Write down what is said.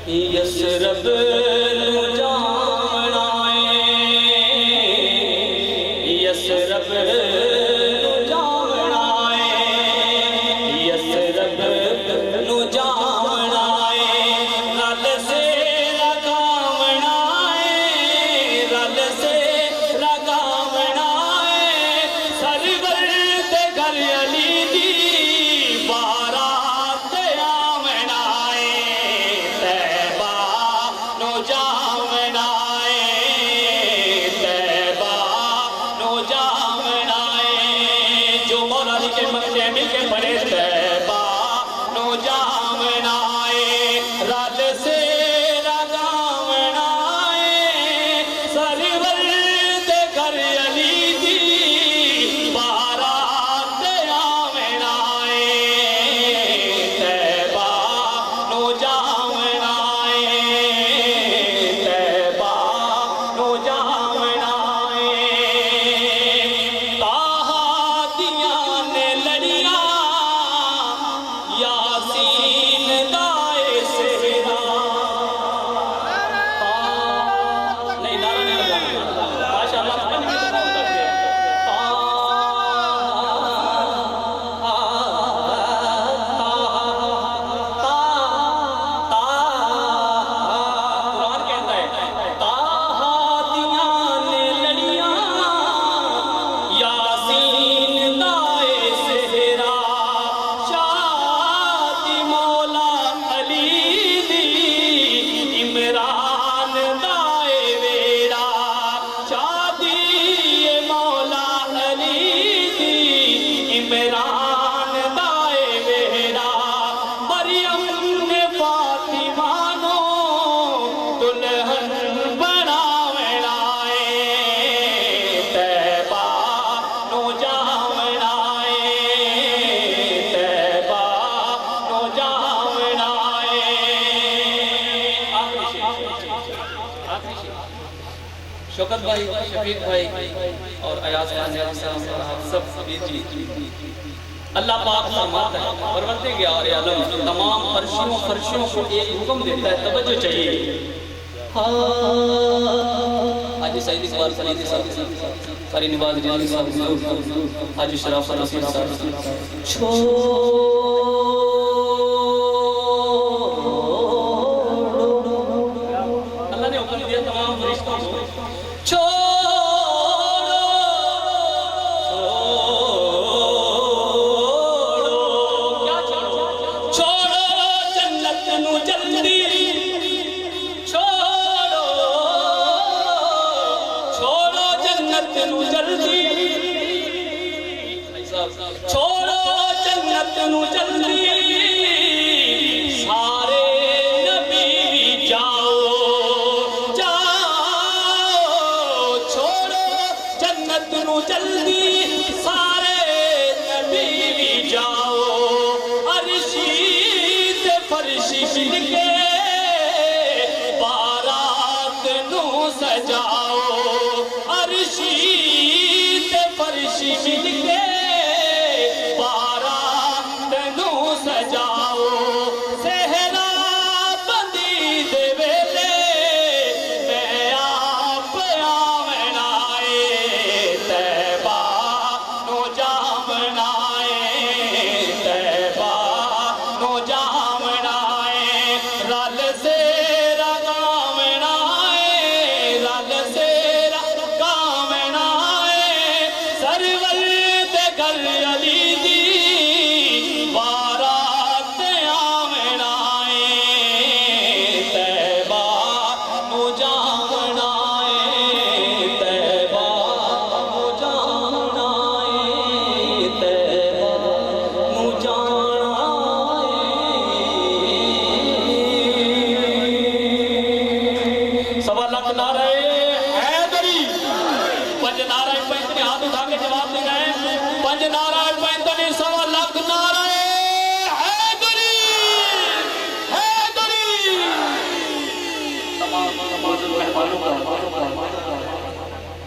یسرب نو جانا یسرب نو جانا یسرب نو جانا رل سے لگاونا رل سے لگاونا سرور دے گھر علی دی بارات آونا طیبہ نو جاونا طیبہ نو جاونا جو مولا علی کے مقدے مل کے پڑھے طیبہ نو جاونا رل سے لگاونا سرور دے گھر علی دی بارات آونا طیبہ نو جاونا طیبہ نو جاونا تاہا دیاں نے لڑیاں یاسین دائے سہرا نہیں نعرہ نہیں لگانا ماشاءاللہ پتہ نہیں کتنا ہوتا ہے قرآن کہتا ہے تاہا دیاں نے لڑیاں یاسین دائے سہرا شادی مولا علی دی عمران دائے ویڑا شادی مولا علی دی عمران دائے ویڑا مریم نے فاطمہ نو دلہن بناونا طیبہ نو جاونا طیبہ نو جاونا شوکت بھائی شفیق بھائی اور ایاز خان صاحب آپ سب جی اللہ پاک فرماتا ہے پروردگار عالم تمام فرشوں کو ایک حکم دیتا ہے توجہ چاہیے حاجی سعید اقبال خلیدی صاحب قاری نواز رضوی صاحب حاجی شرافت رسول صاحب اللہ نے حکم دیا تمام فرشتوں کو چھوڑو جنت نو جلدی چھوڑو جنت نو جلدی چھوڑو جنت نو جلدی سارے نبی جاؤ جاؤ چھوڑو جنت نو جلدی سارے نبی جاؤ عرشی تے فرشی مل کے بارات نو سجا